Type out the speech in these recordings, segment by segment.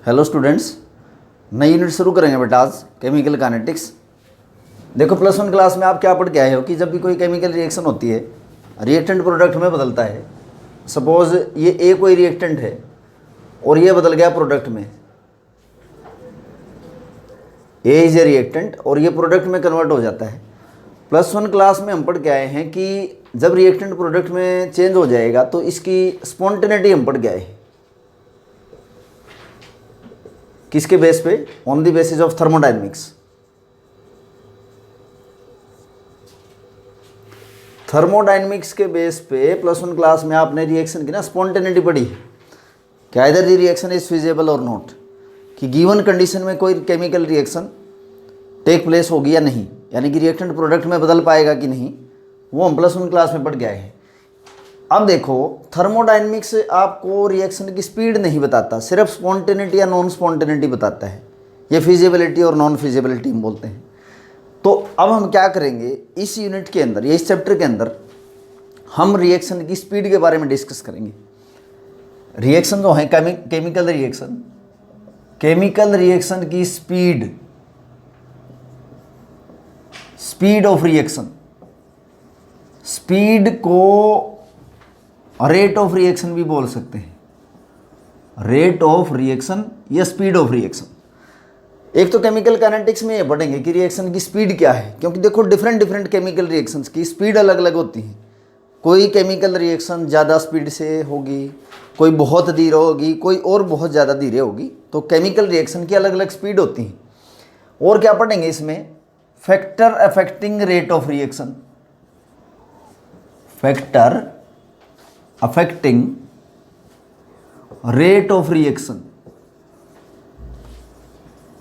Hello students, नई unit शुरू करेंगे बेटा आज केमिकल काइनेटिक्स। देखो प्लस वन क्लास में आप क्या पढ़ के आए हो कि जब भी कोई केमिकल रिएक्शन होती है रिएक्टेंट प्रोडक्ट में बदलता है। सपोज ये ए कोई रिएक्टेंट है और ये बदल गया प्रोडक्ट में। ए इज ए रिएक्टेंट और ये प्रोडक्ट में कन्वर्ट हो जाता है। प्लस वन क्लास में हम पढ़ के आए हैं कि जब रिएक्टेंट प्रोडक्ट में चेंज हो जाएगा तो इसकी स्पॉन्टेनिटी हम पढ़ के आए हैं। किसके बेस पे? On the basis of thermodynamics. Thermodynamics के बेस पे प्लस वन क्लास में आपने रिएक्शन की ना स्पॉन्टेनिटी पढ़ी है कि either the reaction is feasible और नॉट, कि गिवन कंडीशन में कोई केमिकल रिएक्शन टेक प्लेस होगी या नहीं, यानी कि रिएक्टेंट प्रोडक्ट में बदल पाएगा कि नहीं, वो हम प्लस वन क्लास में पढ़ गए हैं। अब देखो थर्मोडायनेमिक्स आपको रिएक्शन की स्पीड नहीं बताता, सिर्फ स्पॉन्टेनिटी या नॉन स्पॉन्टेनिटी बताता है। ये फिजिबिलिटी और नॉन फिजिबिलिटी हम बोलते हैं। तो अब हम क्या करेंगे इस यूनिट के अंदर या इस चैप्टर के अंदर, हम रिएक्शन की स्पीड के बारे में डिस्कस करेंगे। रिएक्शन जो है केमिकल रिएक्शन, केमिकल रिएक्शन की स्पीड ऑफ रिएक्शन, स्पीड को रेट ऑफ रिएक्शन भी बोल सकते हैं। रेट ऑफ रिएक्शन या स्पीड ऑफ रिएक्शन। एक तो केमिकल काइनेटिक्स में ये पढ़ेंगे कि रिएक्शन की स्पीड क्या है, क्योंकि देखो डिफरेंट केमिकल रिएक्शंस की स्पीड अलग अलग होती है। कोई केमिकल रिएक्शन ज़्यादा स्पीड से होगी, कोई बहुत धीरे होगी, कोई और बहुत ज़्यादा धीरे होगी। तो केमिकल रिएक्शन की अलग अलग स्पीड होती है। और क्या पढ़ेंगे इसमें? Factor affecting rate of reaction, factor affecting rate of reaction.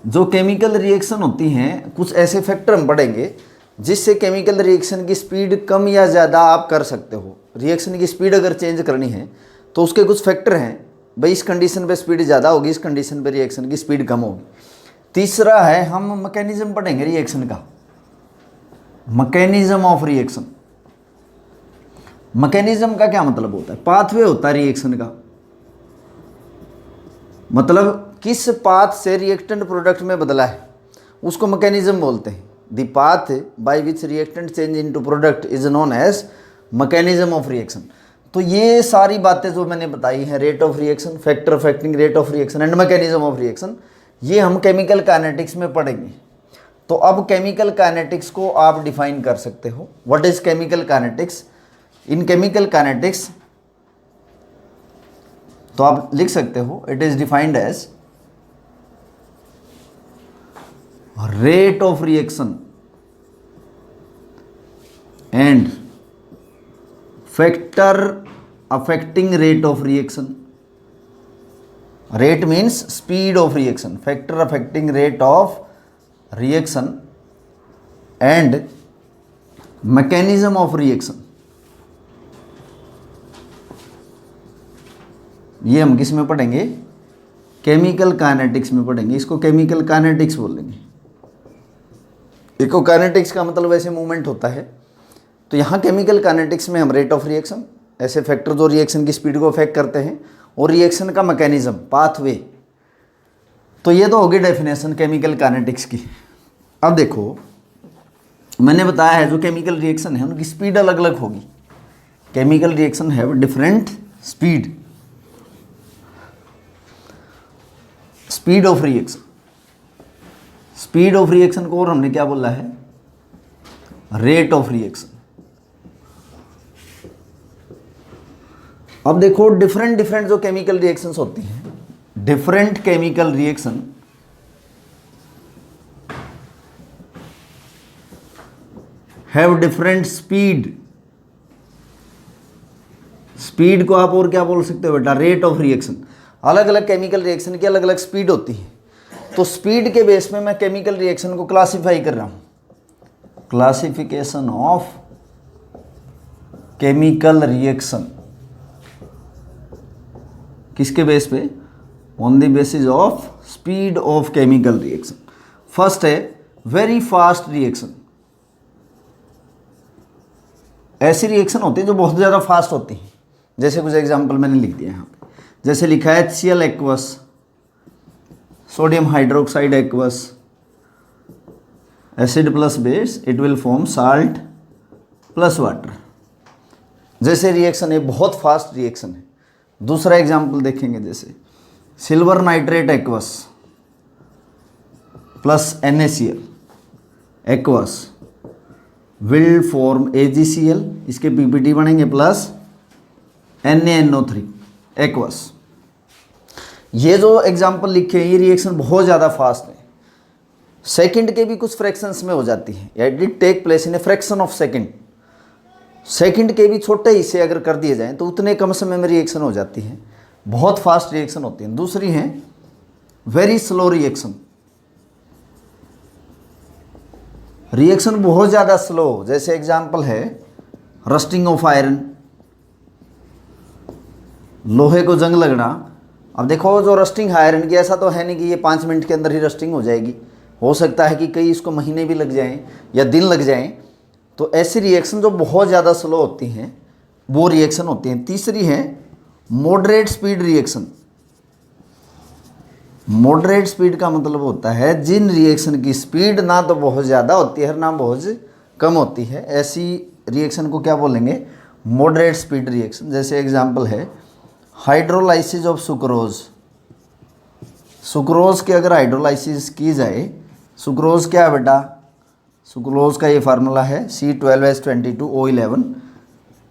जो केमिकल रिएक्शन होती हैं कुछ ऐसे फैक्टर हम पढ़ेंगे जिससे केमिकल रिएक्शन की स्पीड कम या ज़्यादा आप कर सकते हो। रिएक्शन की स्पीड अगर चेंज करनी है तो उसके कुछ फैक्टर हैं, भाई इस कंडीशन पे स्पीड ज़्यादा होगी, इस कंडीशन पे रिएक्शन की स्पीड कम होगी। तीसरा है हम मैकेनिज्म पढ़ेंगे रिएक्शन का, मैकेनिज्म ऑफ रिएक्शन। मैकेनिज्म का क्या मतलब होता है? पाथवे होता है रिएक्शन का, मतलब किस पाथ से रिएक्टेंट प्रोडक्ट में बदला है उसको मैकेनिज्म बोलते हैं। The path by which reactant change into product is known as mechanism of reaction. तो ये सारी बातें जो मैंने बताई हैं, rate of reaction, factor affecting rate of reaction and mechanism of reaction, ये हम केमिकल काइनेटिक्स में पढ़ेंगे। तो अब केमिकल काइनेटिक्स को आप डिफाइन कर सकते हो। What is chemical kinetics? In chemical kinetics तो आप लिख सकते हो it is defined as rate of reaction and factor affecting rate of reaction. Rate means speed of reaction, factor affecting rate of reaction and mechanism of reaction. ये हम किस में पढ़ेंगे? केमिकल काइनेटिक्स में पढ़ेंगे। इसको केमिकल काइनेटिक्स बोलेंगे। देखो काइनेटिक्स का मतलब वैसे मूवमेंट होता है, तो यहाँ केमिकल काइनेटिक्स में हम रेट ऑफ रिएक्शन, ऐसे फैक्टर जो रिएक्शन की स्पीड को अफेक्ट करते हैं, और रिएक्शन का मैकेनिज्म, पाथवे। तो ये तो होगी डेफिनेशन केमिकल काइनेटिक्स की। अब देखो मैंने बताया है जो केमिकल रिएक्शन है उनकी स्पीड अलग अलग होगी। Chemical reaction have different speed, speed of reaction. Speed of reaction को और हमने क्या बोला है? Rate of reaction. अब देखो डिफरेंट जो केमिकल रिएक्शंस होती हैं, different chemical reaction have different speed. Speed को आप और क्या बोल सकते हो बेटा? Rate of reaction. अलग अलग केमिकल रिएक्शन की अलग अलग स्पीड होती है। तो स्पीड के बेस में मैं केमिकल रिएक्शन को क्लासिफाई कर रहा हूं। क्लासिफिकेशन ऑफ केमिकल रिएक्शन किसके बेस पे? On the basis of speed of chemical reaction. First है वेरी फास्ट रिएक्शन। ऐसी रिएक्शन होती है जो बहुत ज़्यादा फास्ट होती है, जैसे कुछ एग्जाम्पल मैंने लिख दिया यहाँ पे। जैसे लिखा है HCl aqueous sodium hydroxide aqueous, acid plus base, it will form salt plus water. जैसे रिएक्शन है, बहुत फास्ट रिएक्शन है। दूसरा एग्जाम्पल देखेंगे, जैसे silver nitrate aqueous plus NaCl aqueous will form AgCl, इसके PPT बनेंगे प्लस NaNO3 एक्वस। ये जो एग्जाम्पल लिखे हैं ये रिएक्शन बहुत ज़्यादा फास्ट है, सेकंड के भी कुछ फ्रैक्शंस में हो जाती है, या it take place in a fraction of second. Second के भी छोटे हिस्से अगर कर दिए जाएं तो उतने कम समय में रिएक्शन हो जाती है, बहुत फास्ट रिएक्शन होती है। दूसरी है वेरी स्लो रिएक्शन, रिएक्शन बहुत ज़्यादा स्लो। जैसे एग्जाम्पल है रस्टिंग ऑफ आयरन, लोहे को जंग लगना। अब देखो जो रस्टिंग आयरन की, ऐसा तो है नहीं कि ये 5 मिनट के अंदर ही रस्टिंग हो जाएगी, हो सकता है कि कई इसको महीने भी लग जाएं या दिन लग जाएं। तो ऐसी रिएक्शन जो बहुत ज़्यादा स्लो होती हैं वो रिएक्शन होती हैं। तीसरी है moderate speed reaction. Moderate speed का मतलब होता है जिन रिएक्शन की स्पीड ना तो बहुत ज़्यादा होती है ना बहुत कम होती है, ऐसी रिएक्शन को क्या बोलेंगे, मॉडरेट स्पीड रिएक्शन। जैसे एग्जांपल है हाइड्रोलाइसिस ऑफ सुक्रोज। सुक्रोज के अगर हाइड्रोलाइसिस की जाए, सुक्रोज क्या है बेटा, सुक्रोज का ये फार्मूला है C12H22O11।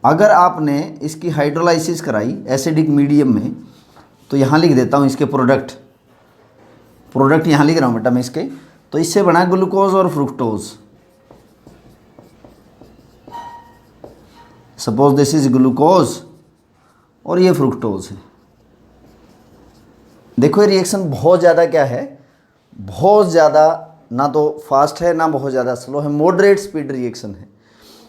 अगर आपने इसकी हाइड्रोलाइसिस कराई एसिडिक मीडियम में, तो यहाँ लिख देता हूँ इसके प्रोडक्ट यहाँ लिख रहा हूँ बेटा मैं इसके। तो इससे बना ग्लूकोज और fructose. Suppose this is glucose और ये फ्रुक्टोज है। देखो ये रिएक्शन बहुत ज़्यादा क्या है, बहुत ज़्यादा ना तो फास्ट है ना बहुत ज़्यादा स्लो है, मॉडरेट स्पीड रिएक्शन है।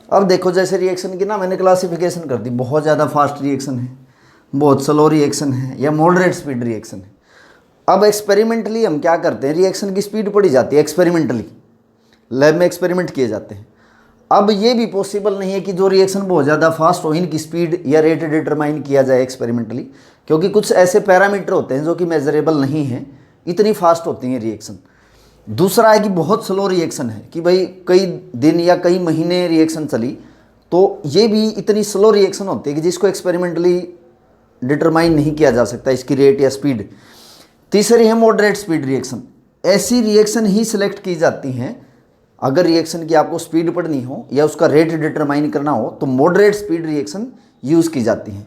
अब देखो जैसे रिएक्शन की ना मैंने क्लासिफिकेशन कर दी, बहुत ज़्यादा फास्ट रिएक्शन है, बहुत स्लो रिएक्शन है या मॉडरेट स्पीड रिएक्शन है। अब एक्सपेरिमेंटली हम क्या करते हैं, रिएक्शन की स्पीड पढ़ी जाती है एक्सपेरिमेंटली, लैब में एक्सपेरिमेंट किए जाते हैं। अब ये भी पॉसिबल नहीं है कि जो रिएक्शन बहुत ज़्यादा फास्ट हो इनकी स्पीड या रेट डिटरमाइन किया जाए एक्सपेरिमेंटली, क्योंकि कुछ ऐसे पैरामीटर होते हैं जो कि मेजरेबल नहीं हैं, इतनी फास्ट होती हैं रिएक्शन। दूसरा है कि बहुत स्लो रिएक्शन है कि भाई कई दिन या कई महीने रिएक्शन चली, तो ये भी इतनी स्लो रिएक्शन होती है कि जिसको एक्सपेरिमेंटली डिटरमाइन नहीं किया जा सकता इसकी रेट या स्पीड। तीसरी है मॉडरेट स्पीड रिएक्शन। ऐसी रिएक्शन ही सिलेक्ट की जाती हैं अगर रिएक्शन की आपको स्पीड पढ़नी हो या उसका रेट डिटरमाइन करना हो, तो मॉडरेट स्पीड रिएक्शन यूज़ की जाती है।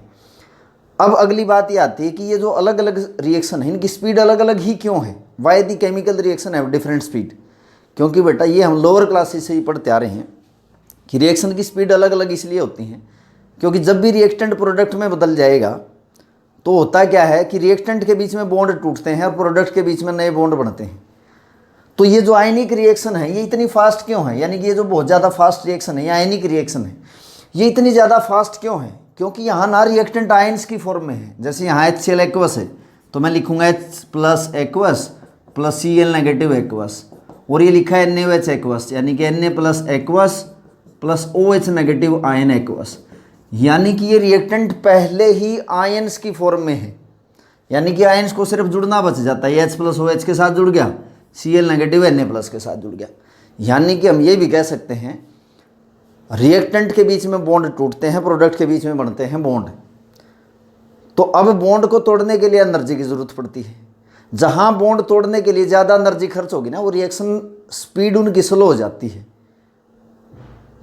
अब अगली बात ये आती है कि ये जो अलग अलग रिएक्शन है इनकी स्पीड अलग अलग ही क्यों है, why the chemical reaction have different speed. क्योंकि बेटा ये हम लोअर क्लासेस से ही पढ़ते आ रहे हैं कि रिएक्शन की स्पीड अलग अलग इसलिए होती हैं क्योंकि जब भी रिएक्टेंट प्रोडक्ट में बदल जाएगा तो होता क्या है कि रिएक्टेंट के बीच में बॉन्ड टूटते हैं और प्रोडक्ट के बीच में नए बॉन्ड बनते हैं। तो ये जो आयनिक रिएक्शन है ये इतनी फास्ट क्यों है, यानी कि ये जो बहुत ज़्यादा फास्ट रिएक्शन है, ये आयनिक रिएक्शन है, ये इतनी ज़्यादा फास्ट क्यों है, क्योंकि यहाँ ना रिएक्टेंट आयन्स की फॉर्म में है। जैसे यहाँ HCl एक्वस है तो मैं लिखूँगा H plus aqueous plus Cl negative aqueous, और ये लिखा है NaOH एक्वस यानी कि Na plus aqueous plus OH negative ion aqueous, यानी कि ये रिएक्टेंट पहले ही आयन्स की फॉर्म में है, यानी कि आयन्स को सिर्फ जुड़ना बच जाता है। H प्लस OH के साथ जुड़ गया, Cl नेगेटिव Na प्लस के साथ जुड़ गया। यानी कि हम ये भी कह सकते हैं रिएक्टेंट के बीच में बॉन्ड टूटते हैं, प्रोडक्ट के बीच में बनते हैं बॉन्ड। तो अब बॉन्ड को तोड़ने के लिए एनर्जी की ज़रूरत पड़ती है। जहाँ बॉन्ड तोड़ने के लिए ज़्यादा एनर्जी खर्च होगी ना, वो रिएक्शन स्पीड उनकी स्लो हो जाती है।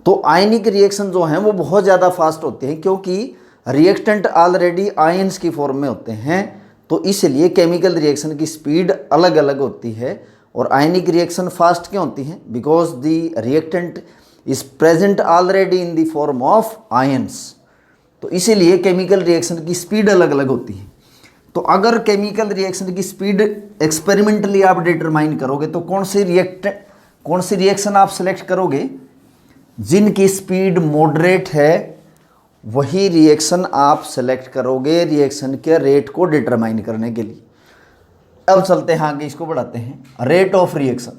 तो आयनिक रिएक्शन जो हैं वो बहुत ज़्यादा फास्ट होते हैं क्योंकि रिएक्टेंट ऑलरेडी आयन्स की फॉर्म में होते हैं, तो इसलिए केमिकल रिएक्शन की स्पीड अलग अलग होती है। और आयनिक रिएक्शन फास्ट क्यों होती हैं, because the reactant is present already in the form of ions, तो इसीलिए केमिकल रिएक्शन की स्पीड अलग अलग होती है। तो अगर केमिकल रिएक्शन की स्पीड एक्सपेरिमेंटली आप डिटरमाइन करोगे तो कौन सी रिएक्शन आप सेलेक्ट करोगे, जिनकी स्पीड मॉडरेट है वही रिएक्शन आप सेलेक्ट करोगे रिएक्शन के रेट को डिटरमाइन करने के लिए। अब चलते हैं आगे, इसको बढ़ाते हैं। रेट ऑफ रिएक्शन,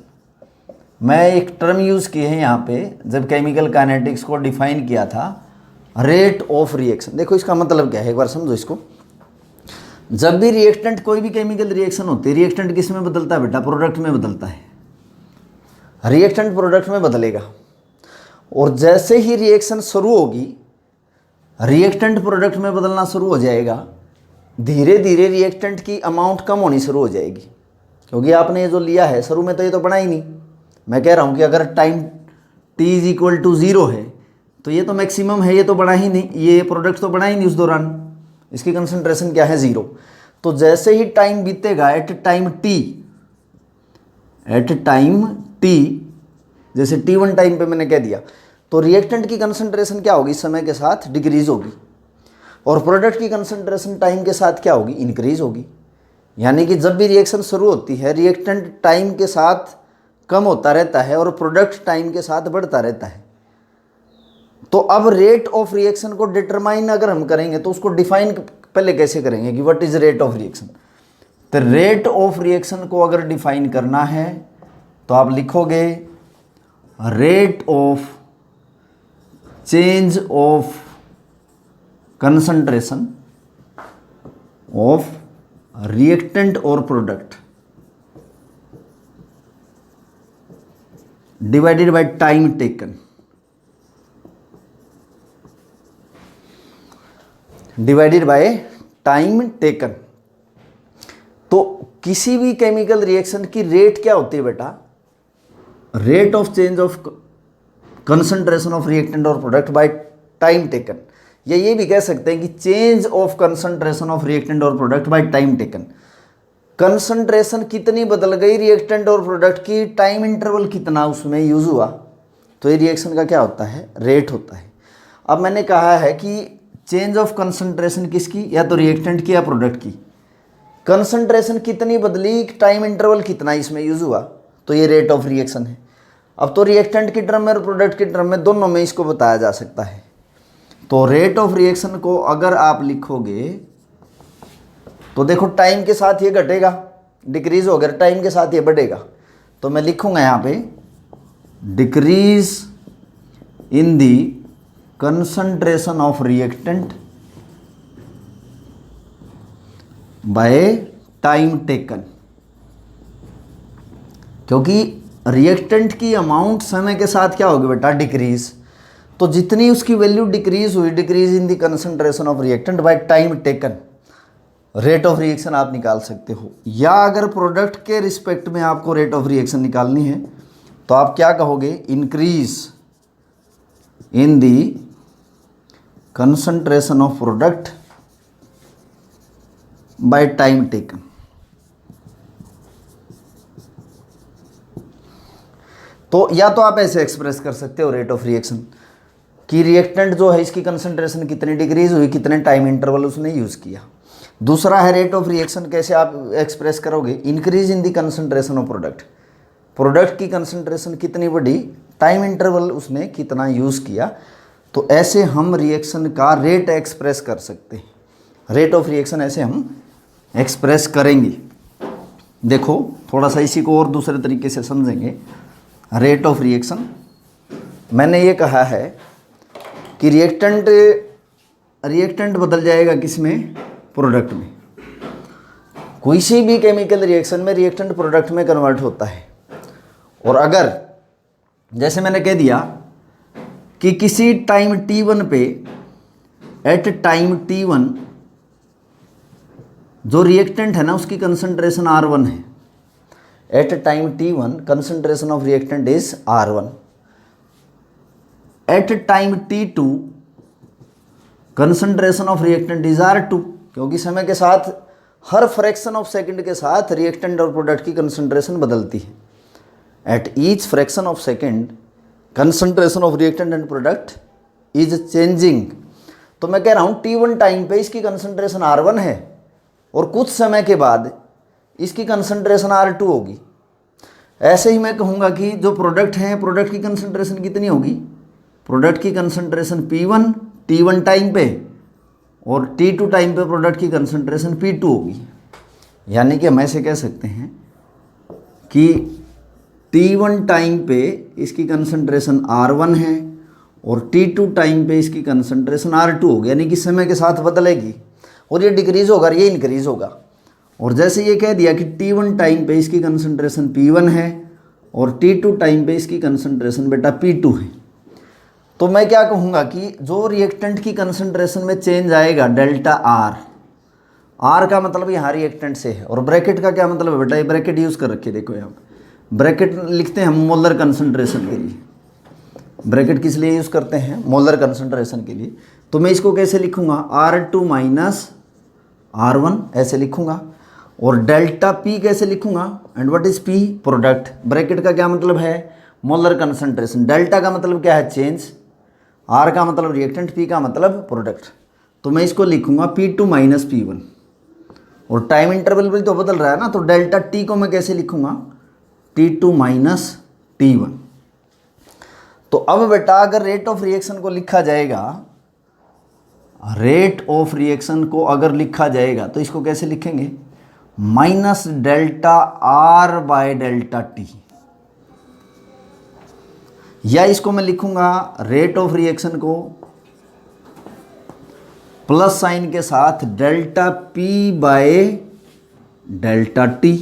मैं एक टर्म यूज़ की है यहाँ पे जब केमिकल काइनेटिक्स को डिफाइन किया था, रेट ऑफ रिएक्शन। देखो इसका मतलब क्या है, एक बार समझो इसको। जब भी रिएक्टेंट कोई भी केमिकल रिएक्शन होती है, रिएक्टेंट किस में बदलता है बेटा? प्रोडक्ट में बदलता है। रिएक्टेंट प्रोडक्ट में बदलेगा, और जैसे ही रिएक्शन शुरू होगी रिएक्टेंट प्रोडक्ट में बदलना शुरू हो जाएगा, धीरे धीरे रिएक्टेंट की अमाउंट कम होनी शुरू हो जाएगी। क्योंकि आपने ये जो लिया है शुरू में तो ये तो बना ही नहीं। मैं कह रहा हूँ कि अगर time t is equal to 0 है तो ये तो मैक्सिमम है, ये तो बना ही नहीं, ये प्रोडक्ट तो बना ही नहीं उस दौरान, इसकी कंसंट्रेशन क्या है? 0। तो जैसे ही टाइम बीतेगा एट टाइम t, जैसे t1 टाइम पे मैंने कह दिया, तो रिएक्टेंट की कंसंट्रेशन क्या होगी? समय के साथ डिक्रीज होगी, और प्रोडक्ट की कंसंट्रेशन टाइम के साथ क्या होगी? इंक्रीज होगी। यानी कि जब भी रिएक्शन शुरू होती है रिएक्टेंट टाइम के साथ कम होता रहता है और प्रोडक्ट टाइम के साथ बढ़ता रहता है। तो अब रेट ऑफ रिएक्शन को डिटरमाइन अगर हम करेंगे तो उसको डिफाइन पहले कैसे करेंगे कि what is rate of reaction? तो रेट ऑफ रिएक्शन को अगर डिफाइन करना है तो आप लिखोगे rate of change of concentration of reactant और product divided by time taken, divided by time taken. तो किसी भी केमिकल रिएक्शन की रेट क्या होती है बेटा? Rate of change of concentration of reactant और प्रोडक्ट बाय टाइम टेकन, या ये भी कह सकते हैं कि change of concentration of reactant और product by time taken. Concentration कितनी बदल गई रिएक्टेंट और प्रोडक्ट की, टाइम इंटरवल कितना उसमें यूज हुआ, तो ये रिएक्शन का क्या होता है? रेट होता है। अब मैंने कहा है कि चेंज ऑफ कंसंट्रेशन किसकी? या तो रिएक्टेंट की या प्रोडक्ट की। कंसंट्रेशन कितनी बदली, टाइम इंटरवल कितना इसमें यूज हुआ, तो ये रेट ऑफ रिएक्शन है। अब तो रिएक्टेंट की टर्म में और प्रोडक्ट की टर्म में दोनों में इसको बताया जा सकता है। तो रेट ऑफ रिएक्शन को अगर आप लिखोगे तो देखो टाइम के साथ ये घटेगा, डिक्रीज होगा, टाइम के साथ ये बढ़ेगा। तो मैं लिखूंगा यहाँ पे decrease in the concentration of reactant by time taken, क्योंकि रिएक्टेंट की अमाउंट समय के साथ क्या होगी बेटा? डिक्रीज। तो जितनी उसकी वैल्यू डिक्रीज हुई, decrease in the concentration of reactant by time taken, rate of reaction आप निकाल सकते हो। या अगर प्रोडक्ट के रिस्पेक्ट में आपको रेट ऑफ रिएक्शन निकालनी है तो आप क्या कहोगे? Increase in the concentration of product by time taken. तो या तो आप ऐसे एक्सप्रेस कर सकते हो रेट ऑफ रिएक्शन कि रिएक्टेंट जो है इसकी कंसंट्रेशन कितनी डिक्रीज हुई, कितने टाइम इंटरवल उसने यूज किया। दूसरा है रेट ऑफ रिएक्शन कैसे आप एक्सप्रेस करोगे? Increase in the concentration of product, product की कंसंट्रेशन कितनी बढ़ी, टाइम इंटरवल उसने कितना यूज किया। तो ऐसे हम रिएक्शन का रेट एक्सप्रेस कर सकते हैं। रेट ऑफ रिएक्शन ऐसे हम एक्सप्रेस करेंगे। देखो थोड़ा सा इसी को और दूसरे तरीके से समझेंगे। रेट ऑफ रिएक्शन, मैंने ये कहा है कि रिएक्टेंट बदल जाएगा किसमें? प्रोडक्ट में। कोई सी भी केमिकल रिएक्शन में रिएक्टेंट प्रोडक्ट में कन्वर्ट होता है। और अगर जैसे मैंने कह दिया कि किसी टाइम t1 पे, एट टाइम t1 जो रिएक्टेंट है ना उसकी कंसंट्रेशन R1 है। At time t1 concentration of reactant is R1। At time t2 concentration of reactant is R2, क्योंकि समय के साथ हर फ्रैक्शन ऑफ सेकंड के साथ रिएक्टेंट और प्रोडक्ट की कंसंट्रेशन बदलती है। At each fraction of second concentration of reactant and product is changing. तो मैं कह रहा हूँ t1 टाइम पे इसकी कंसंट्रेशन R1 है और कुछ समय के बाद इसकी कंसंट्रेशन R2 होगी। ऐसे ही मैं कहूँगा कि जो प्रोडक्ट हैं, प्रोडक्ट की कंसंट्रेशन कितनी होगी? प्रोडक्ट की कंसंट्रेशन P1 t1 टाइम पे, और t2 टाइम पे प्रोडक्ट की कंसंट्रेशन P2 होगी। यानी कि हम ऐसे कह सकते हैं कि t1 टाइम पे इसकी कंसंट्रेशन R1 है और t2 टाइम पे इसकी कंसंट्रेशन R2 होगी, यानी कि समय के साथ बदलेगी। और ये डिक्रीज होगा और ये इंक्रीज होगा। और जैसे ये कह दिया कि T1 टाइम पे इसकी कंसंट्रेशन P1 है और T2 टाइम पे इसकी कंसंट्रेशन बेटा P2 है, तो मैं क्या कहूँगा कि जो रिएक्टेंट की कंसंट्रेशन में चेंज आएगा डेल्टा आर, आर का मतलब यहाँ रिएक्टेंट से है, और ब्रैकेट का क्या मतलब है बेटा, ये ब्रैकेट यूज़ कर रखे देखो यहाँ ब्रैकेट लिखते हैं हम मोलर कंसंट्रेशन के लिए। ब्रैकेट किस लिए यूज़ करते हैं, मोलर कंसंट्रेशन के लिए। तो मैं इसको कैसे लिखूँगा, R2 माइनस R1 ऐसे लिखूँगा, और डेल्टा P कैसे लिखूँगा, and what is P, product. Bracket का क्या मतलब है, मोलर कंसंट्रेशन। डेल्टा का मतलब क्या है, चेंज, R का मतलब रिएक्टेंट, P का मतलब प्रोडक्ट। तो मैं इसको लिखूँगा P2 माइनस P1, और टाइम इंटरवल भी तो बदल रहा है ना, तो डेल्टा T को मैं कैसे लिखूँगा, T2 माइनस T1। तो अब बेटा अगर रेट ऑफ रिएक्शन को लिखा जाएगा, रेट ऑफ रिएक्शन को अगर लिखा जाएगा तो इसको कैसे लिखेंगे, minus delta R bye delta T, या इसको मैं लिखूंगा रेट ऑफ रिएक्शन को प्लस साइन के साथ delta P bye delta T.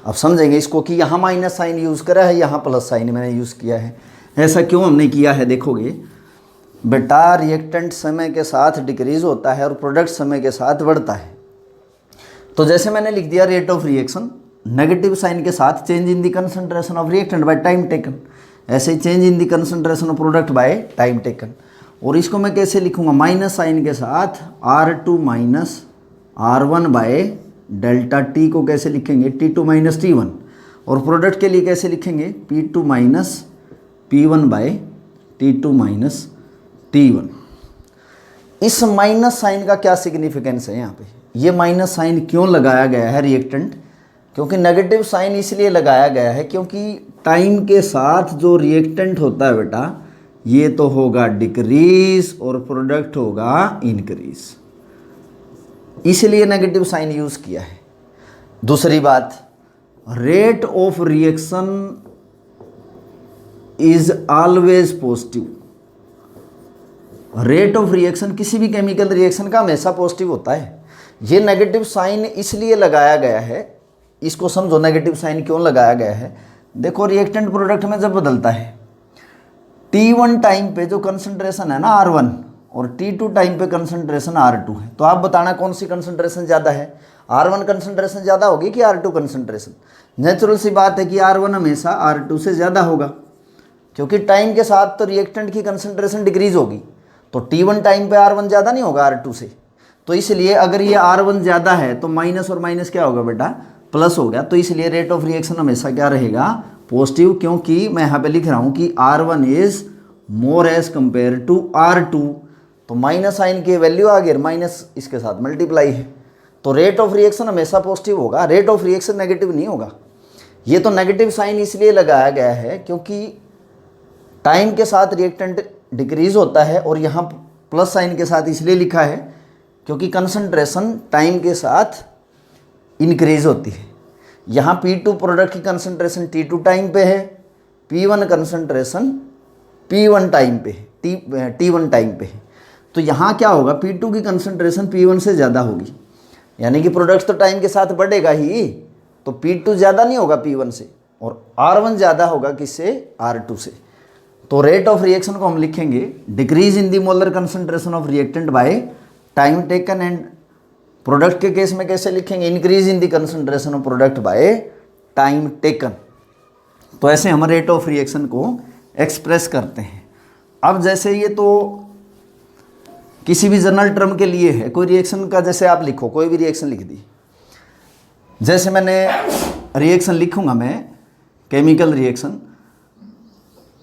अब समझेंगे इसको कि यहाँ माइनस साइन यूज़ करा है, यहाँ प्लस साइन मैंने यूज़ किया है। ऐसा क्यों हमने किया है, देखोगे बेटा रिएक्टेंट समय के साथ डिक्रीज होता है और प्रोडक्ट समय के साथ बढ़ता है। तो जैसे मैंने लिख दिया rate of reaction negative sign के साथ change in the concentration of reactant by time taken, ऐसे ही change in the concentration of product by time taken. और इसको मैं कैसे लिखूंगा, माइनस साइन के साथ R2 minus R1 bye delta T को कैसे लिखेंगे, T2 माइनस T1, और प्रोडक्ट के लिए कैसे लिखेंगे P2 minus P1 bye T2 minus T1। इस माइनस साइन का क्या सिग्निफिकेंस है यहाँ पे, ये माइनस साइन क्यों लगाया गया है रिएक्टेंट, क्योंकि नेगेटिव साइन इसलिए लगाया गया है क्योंकि टाइम के साथ जो रिएक्टेंट होता है बेटा ये तो होगा डिक्रीज और प्रोडक्ट होगा इंक्रीज, इसलिए नेगेटिव साइन यूज किया है। दूसरी बात, rate of reaction is always positive. Rate of reaction किसी भी केमिकल रिएक्शन का हमेशा पॉजिटिव होता है। ये नेगेटिव साइन इसलिए लगाया गया है, इसको समझो नेगेटिव साइन क्यों लगाया गया है। देखो रिएक्टेंट प्रोडक्ट में जब बदलता है, T1 टाइम पे जो कंसंट्रेशन है ना R1 और T2 टाइम पे कंसंट्रेशन R2 है, तो आप बताना कौन सी कंसंट्रेशन ज़्यादा है, R1 कंसंट्रेशन ज़्यादा होगी कि R2 कंसंट्रेशन। नेचुरल सी बात है कि R1 हमेशा R2 से ज़्यादा होगा, क्योंकि टाइम के साथ तो रिएक्टेंट की कंसंट्रेशन डिक्रीज होगी, तो T1 टाइम पे R1 ज़्यादा नहीं होगा R2 से। तो इसलिए अगर ये R1 ज़्यादा है तो माइनस और माइनस क्या होगा बेटा, प्लस हो गया। तो इसलिए रेट ऑफ रिएक्शन हमेशा क्या रहेगा, पॉजिटिव, क्योंकि मैं यहाँ पे लिख रहा हूँ कि R1 is more as compare to R2, तो माइनस साइन की वैल्यू आ गई, माइनस इसके साथ मल्टीप्लाई है, तो रेट ऑफ रिएक्शन हमेशा पॉजिटिव होगा, रेट ऑफ रिएक्शन नेगेटिव नहीं होगा। ये तो नेगेटिव साइन इसलिए लगाया गया है क्योंकि टाइम के साथ रिएक्टेंट डिक्रीज होता है, और यहाँ प्लस साइन के साथ इसलिए लिखा है क्योंकि कंसंट्रेशन टाइम के साथ इंक्रीज होती है। यहाँ P2 प्रोडक्ट की कंसंट्रेशन T2 टाइम पे है, P1 कंसंट्रेशन P1 टाइम पे है, T1 टाइम पे है। तो यहाँ क्या होगा, P2 की कंसंट्रेशन P1 से ज़्यादा होगी, यानी कि प्रोडक्ट तो टाइम के साथ बढ़ेगा ही, तो P2 ज़्यादा नहीं होगा P1 से, और R1 ज़्यादा होगा किससे, R2 से। तो रेट ऑफ रिएक्शन को हम लिखेंगे decrease in the molar concentration of reactant by time taken, and product के केस में कैसे लिखेंगे, increase in the concentration of product by time taken. तो ऐसे हम रेट ऑफ रिएक्शन को एक्सप्रेस करते हैं। अब जैसे ये तो किसी भी जनरल टर्म के लिए है, कोई रिएक्शन का जैसे आप लिखो, कोई भी रिएक्शन लिख दी, जैसे मैंने रिएक्शन लिखूंगा मैं केमिकल रिएक्शन,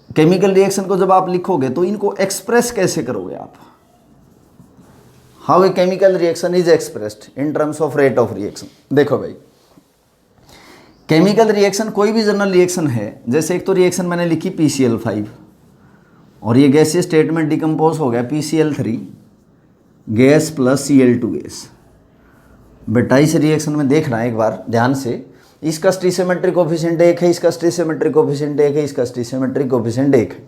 केमिकल रिएक्शन को जब आप लिखोगे तो इनको एक्सप्रेस कैसे करोगे आप, how a chemical reaction is expressed in terms of rate of reaction. देखो भाई, केमिकल रिएक्शन कोई भी जनरल रिएक्शन है, जैसे एक तो रिएक्शन मैंने लिखी PCl5 और ये गैसीय स्टेट में डिकम्पोज हो गया PCl3 gas plus Cl2 gas. बेटा इस रिएक्शन में देखना एक बार ध्यान से, इसका स्टीसियोमेट्रिक कोफिशिएंट 1 है, इसका स्टीसियोमेट्रिक कोफिशिएंट 1 है, इसका स्टीसियोमेट्रिक कोफिशिएंट 1 है।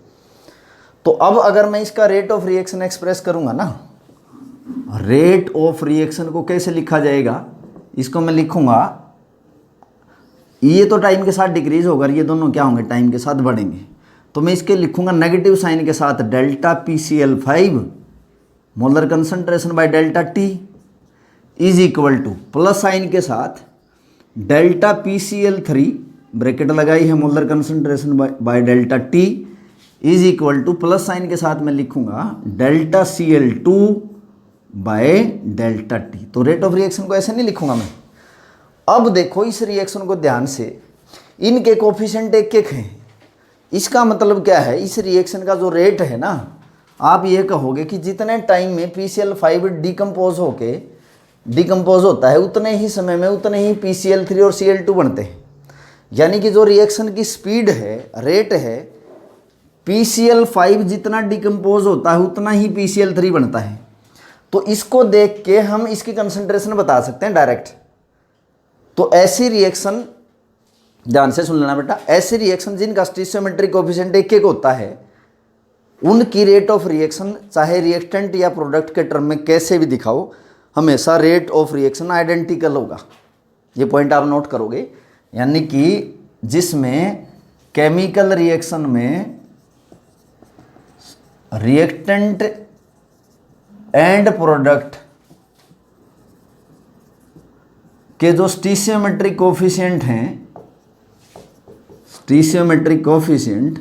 तो अब अगर मैं इसका रेट ऑफ रिएक्शन एक्सप्रेस करूंगा ना, रेट ऑफ रिएक्शन को कैसे लिखा जाएगा, इसको मैं लिखूंगा, ये तो टाइम के साथ डिक्रीज होगा, ये दोनों क्या होंगे, टाइम के साथ बढ़ेंगे। तो मैं इसके लिखूंगा नेगेटिव साइन के साथ delta PCl5 molar concentration by delta T is equal to plus sign के साथ डेल्टा PCl3 ब्रैकेट लगाई है molar concentration by delta T is equal to plus sign के साथ मैं लिखूंगा delta Cl2 by delta T। तो रेट ऑफ रिएक्शन को ऐसे नहीं लिखूंगा मैं। अब देखो इस रिएक्शन को ध्यान से, इनके कोफिशिएंट एक एक हैं। इसका मतलब क्या है, इस रिएक्शन का जो रेट है ना, आप ये कहोगे कि जितने टाइम में PCl5 डिकम्पोज होता है उतने ही समय में उतने ही PCl3 और Cl2 बनते हैं। यानी कि जो रिएक्शन की स्पीड है, रेट है, PCl5 जितना डिकम्पोज होता है उतना ही PCl3 बनता है। तो इसको देख के हम इसकी कंसंट्रेशन बता सकते हैं डायरेक्ट। तो ऐसी रिएक्शन, ध्यान से सुन लेना बेटा, ऐसी रिएक्शन जिनका स्टोइकियोमेट्रिक कोएफिशिएंट एक एक होता है, उनकी रेट ऑफ रिएक्शन चाहे रिएक्टेंट या प्रोडक्ट के टर्म में कैसे भी दिखाओ, हमेशा रेट ऑफ रिएक्शन आइडेंटिकल होगा। ये पॉइंट आप नोट करोगे। यानी कि जिसमें केमिकल रिएक्शन में रिएक्टेंट एंड प्रोडक्ट के जो स्टोइकियोमेट्रिक कोएफिशिएंट हैं, स्टोइकियोमेट्रिक कोएफिशिएंट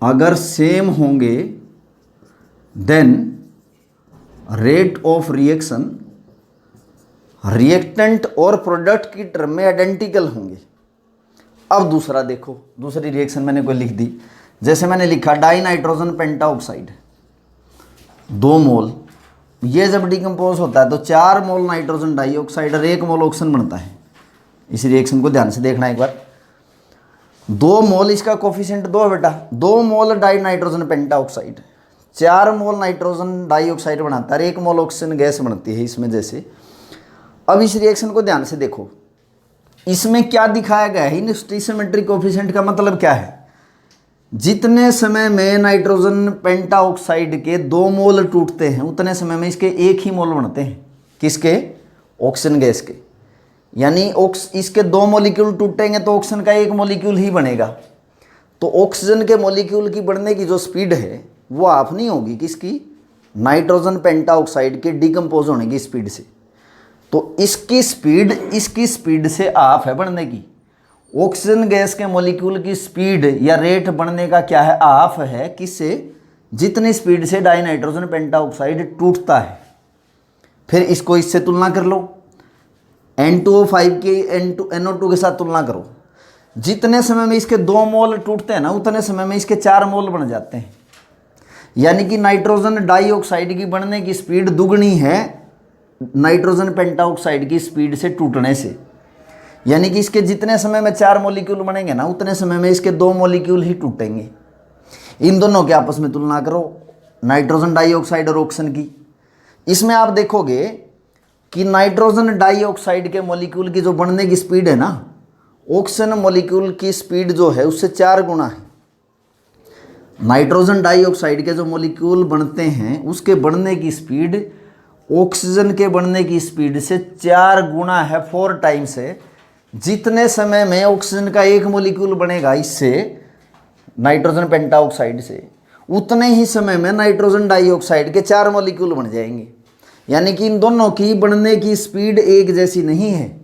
अगर सेम होंगे then rate of reaction reactant और प्रोडक्ट की टर्म में आइडेंटिकल होंगे। अब दूसरा देखो, दूसरी रिएक्शन मैंने कोई लिख दी, जैसे मैंने लिखा डाई नाइट्रोजन पेंटाऑक्साइड 2 मोल, ये जब डिकम्पोज होता है तो 4 मोल नाइट्रोजन डाइऑक्साइड और 1 मोल ऑक्सीजन बनता है। इस रिएक्शन को ध्यान से देखना एक बार। 2 मोल इसका कोफिशिएंट 2 है बेटा, 2 mole dinitrogen pentoxide 4 mole nitrogen dioxide बनाता है, 1 मोल ऑक्सीजन गैस बनती है इसमें जैसे। अब इस रिएक्शन को ध्यान से देखो, इसमें क्या दिखाया गया है, इन स्टोइकियोमेट्रिक कोएफिशिएंट का मतलब क्या है, जितने समय में नाइट्रोजन पेंटाऑक्साइड के 2 मोल टूटते हैं उतने समय में इसके 1 ही मोल बनते हैं। किसके? ऑक्सीजन गैस के। यानी इसके 2 मॉलिक्यूल टूटेंगे तो ऑक्सीजन का 1 मॉलिक्यूल ही बनेगा। तो ऑक्सीजन के मॉलिक्यूल की बढ़ने की जो स्पीड है वो हाफ नहीं होगी किसकी, नाइट्रोजन पेंटाऑक्साइड के डिकम्पोज होने की स्पीड से। तो इसकी स्पीड से हाफ है बढ़ने की। ऑक्सीजन गैस के मॉलिक्यूल की स्पीड या रेट बढ़ने का क्या है, हाफ है किससे, जितनी स्पीड से डाई नाइट्रोजन पेंटाऑक्साइड टूटता है। फिर इसको इससे तुलना कर लो, N2O5 की NO2 के साथ तुलना करो। जितने समय में इसके 2 मोल टूटते हैं ना उतने समय में इसके 4 मोल बन जाते हैं। यानी कि नाइट्रोजन डाइऑक्साइड की बढ़ने की स्पीड दुगनी है नाइट्रोजन पेंटाऑक्साइड की स्पीड से टूटने से। यानी कि इसके जितने समय में 4 मॉलिक्यूल बनेंगे ना उतने समय में इसके 2 मॉलिक्यूल ही टूटेंगे। इन दोनों के आपस में तुलना करो, नाइट्रोजन डाइऑक्साइड और ऑक्सीजन की। इसमें आप देखोगे कि नाइट्रोजन डाइऑक्साइड के मॉलिक्यूल की जो बढ़ने की स्पीड है ना, ऑक्सीजन मॉलिक्यूल की स्पीड जो है उससे 4 गुना है। नाइट्रोजन डाइऑक्साइड के जो मॉलिक्यूल बनते हैं उसके बढ़ने की स्पीड ऑक्सीजन के बढ़ने की स्पीड से 4 गुना है, 4 टाइम्स है। जितने समय में ऑक्सीजन का 1 मॉलिक्यूल बनेगा इससे नाइट्रोजन पेंटाऑक्साइड से, उतने ही समय में नाइट्रोजन डाइऑक्साइड के 4 मॉलिक्यूल बन जाएंगे। यानी कि इन दोनों की बढ़ने की स्पीड एक जैसी नहीं है।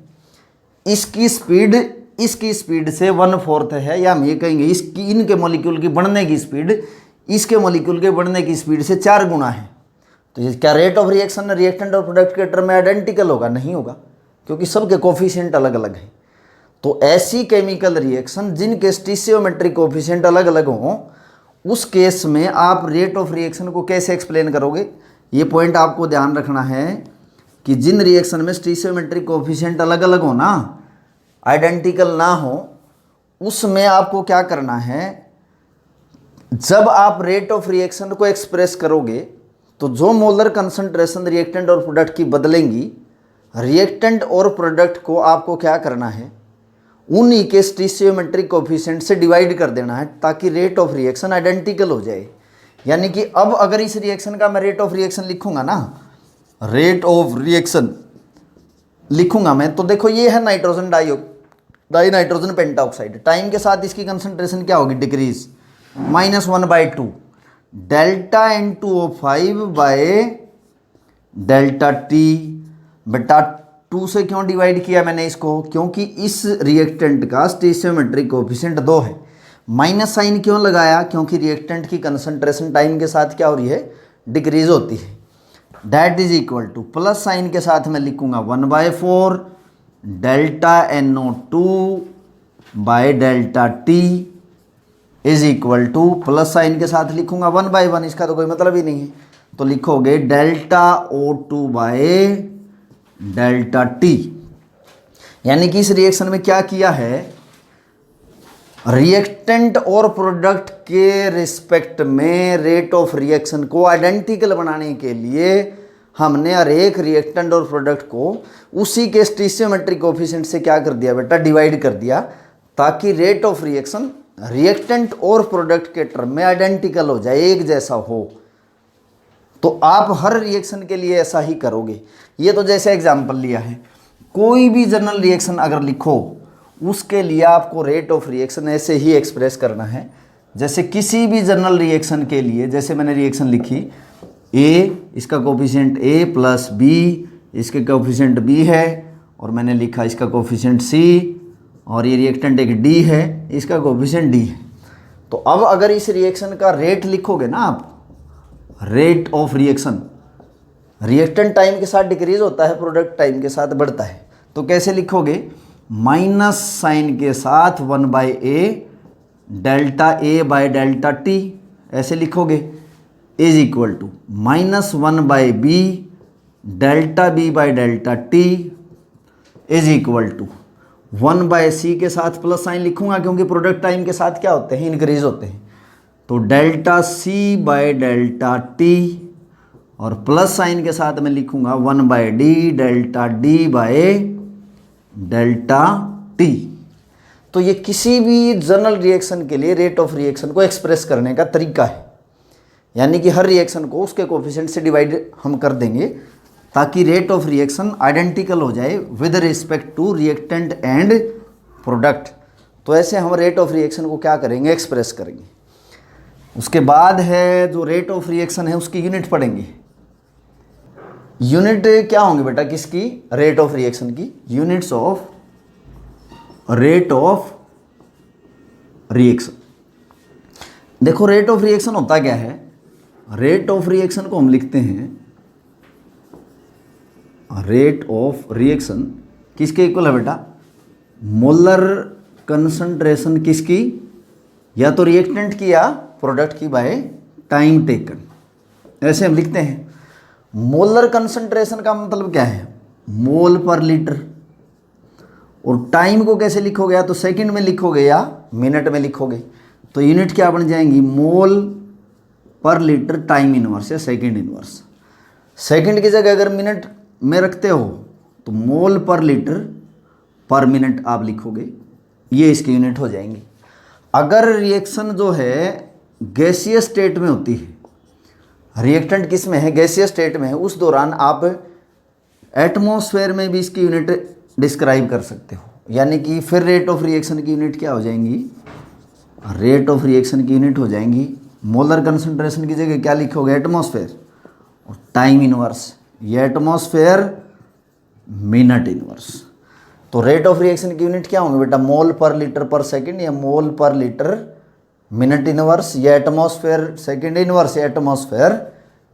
इसकी स्पीड से 1/4 है, या हम ये कहेंगे इनके मॉलिक्यूल की बढ़ने की स्पीड इसके मॉलिक्यूल के बढ़ने की स्पीड से 4 गुना है। तो ये क्या रेट ऑफ रिएक्शन रिएक्टेंट और प्रोडक्ट के टर्म में आइडेंटिकल होगा? नहीं होगा, क्योंकि सबके कोफिशिएंट अलग अलग हैं। तो ऐसी केमिकल रिएक्शन जिनके स्टोइकियोमेट्रिक कोफिशिएंट अलग अलग हों, उस केस में आप रेट ऑफ रिएक्शन को कैसे एक्सप्लेन करोगे? ये पॉइंट आपको ध्यान रखना है कि जिन रिएक्शन में स्टोइकियोमेट्रिक कोफिशिएंट अलग अलग हो ना, आइडेंटिकल ना हो, उसमें आपको क्या करना है, जब आप रेट ऑफ रिएक्शन को एक्सप्रेस करोगे तो जो मोलर कंसंट्रेशन रिएक्टेंट और प्रोडक्ट की बदलेंगी, रिएक्टेंट और प्रोडक्ट को आपको क्या करना है, उन्हीं के स्टोइकियोमेट्रिक कोफिशिएंट से डिवाइड कर देना है ताकि रेट ऑफ रिएक्शन आइडेंटिकल हो जाए। यानी कि अब अगर इस रिएक्शन का मैं रेट ऑफ रिएक्शन लिखूंगा ना, रेट ऑफ रिएक्शन लिखूंगा मैं, तो देखो ये है nitrogen die nitrogen pentoxide, time के साथ इसकी कंसंट्रेशन क्या होगी, decrease, -1/2 delta N2O5 bye delta T. बेटा 2 से क्यों डिवाइड किया मैंने इसको, क्योंकि इस रिएक्टेंट का स्टोइचियोमेट्रिक कोएफिशिएंट 2 है। माइनस साइन क्यों लगाया, क्योंकि रिएक्टेंट की कंसंट्रेशन टाइम के साथ क्या हो रही है, डिक्रीज होती है। That is equal to plus sign के साथ मैं लिखूंगा 1/4 delta NO2 by delta t is equal to, plus sign के साथ लिखूंगा 1/1, इसका तो कोई मतलब ही नहीं है, तो लिखोगे delta O2 bye delta T. यानी कि इस रिएक्शन में क्या किया है, रिएक्टेंट और प्रोडक्ट के रिस्पेक्ट में रेट ऑफ रिएक्शन को आइडेंटिकल बनाने के लिए हमने हर एक रिएक्टेंट और प्रोडक्ट को उसी के स्टोइचियोमेट्रिक कोएफिशिएंट से क्या कर दिया बेटा, डिवाइड कर दिया, ताकि रेट ऑफ रिएक्शन रिएक्टेंट और प्रोडक्ट के टर्म में आइडेंटिकल हो जाए, एक जैसा हो। तो आप हर रिएक्शन के लिए ऐसा ही करोगे। ये तो जैसे एग्जाम्पल लिया है, कोई भी जनरल रिएक्शन अगर लिखो उसके लिए आपको रेट ऑफ रिएक्शन ऐसे ही एक्सप्रेस करना है, जैसे किसी भी जनरल रिएक्शन के लिए, जैसे मैंने रिएक्शन लिखी A, इसका कोफिशिएंट A प्लस B, इसके कोफिशिएंट B है, और मैंने लिखा इसका कोफिशिएंट C, और ये रिएक्टेंट एक D है, इसका कोफिशिएंट D है। तो अब अगर इस रिएक्शन का रेट लिखोगे ना आप, rate of reaction, reactant time के साथ डिक्रीज होता है, प्रोडक्ट टाइम के साथ बढ़ता है, तो कैसे लिखोगे, माइनस साइन के साथ 1/A delta A by delta t, ऐसे लिखोगे, is equal to -1/B delta B by delta t is equal to 1/C के साथ प्लस साइन लिखूंगा, क्योंकि प्रोडक्ट टाइम के साथ क्या होते हैं, इंक्रीज होते हैं, तो delta C bye delta T, और प्लस साइन के साथ मैं लिखूंगा 1/D delta D bye delta T. तो ये किसी भी जनरल रिएक्शन के लिए रेट ऑफ रिएक्शन को एक्सप्रेस करने का तरीका है, यानी कि हर रिएक्शन को उसके कोफिशिएंट से डिवाइड हम कर देंगे, ताकि रेट ऑफ रिएक्शन आइडेंटिकल हो जाए with respect to reactant and product. तो ऐसे हम रेट ऑफ रिएक्शन को क्या करेंगे, एक्सप्रेस करेंगे। उसके बाद है जो रेट ऑफ रिएक्शन है उसकी यूनिट पढ़ेंगे। यूनिट क्या होंगे बेटा किसकी, रेट ऑफ रिएक्शन की, units of rate of reaction. देखो रेट ऑफ रिएक्शन होता क्या है, रेट ऑफ रिएक्शन को हम लिखते हैं, रेट ऑफ रिएक्शन किसके इक्वल है बेटा, मोलर कंसंट्रेशन किसकी, या तो रिएक्टेंट की या प्रोडक्ट की बाय टाइम टेकन, ऐसे हम लिखते हैं। मोलर कंसंट्रेशन का मतलब क्या है, मोल पर लीटर, और टाइम को कैसे लिखोगे, या तो सेकंड में लिखोगे या मिनट में लिखोगे, तो यूनिट क्या बन जाएंगी, मोल पर लीटर टाइम इनवर्स या सेकंड इनवर्स। सेकंड की जगह अगर मिनट में रखते हो तो मोल पर लीटर पर मिनट आप लिखोगे, ये इसकी यूनिट हो जाएंगी। अगर रिएक्शन जो है गैसीय स्टेट में होती है, रिएक्टेंट किस में है, गैसीय स्टेट में है, उस दौरान आप एटमॉस्फेयर में भी इसकी यूनिट डिस्क्राइब कर सकते हो, यानी कि फिर रेट ऑफ रिएक्शन की यूनिट क्या हो जाएंगी, रेट ऑफ रिएक्शन की यूनिट हो जाएंगी, मोलर कंसंट्रेशन की जगह क्या लिखोगे, एटमॉस्फेयर, और टाइम इनवर्स, ये एटमॉस्फेयर मिनट इनवर्स। तो रेट ऑफ रिएक्शन की यूनिट क्या होंगे बेटा, मोल पर लीटर पर सेकंड, या मोल पर लीटर मिनट इनवर्स, या एटमॉस्फेयर सेकंड इनवर्स, या एटमॉस्फेयर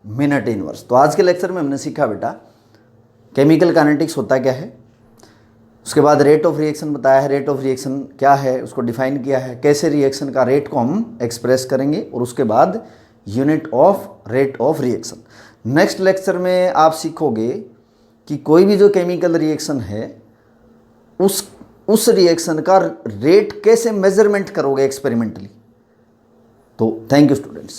मिनट इनवर्स। तो आज के लेक्चर में हमने सीखा बेटा केमिकल काइनेटिक्स होता क्या है, उसके बाद रेट ऑफ रिएक्शन बताया है, रेट ऑफ रिएक्शन क्या है उसको डिफाइन किया है, कैसे रिएक्शन का रेट को हम एक्सप्रेस करेंगे, और उसके बाद unit of rate of reaction. Next lecture में आप सीखोगे कि कोई भी जो केमिकल रिएक्शन है उस रिएक्शन का रेट कैसे मेजरमेंट करोगे एक्सपेरिमेंटली। तो थैंक यू स्टूडेंट्स।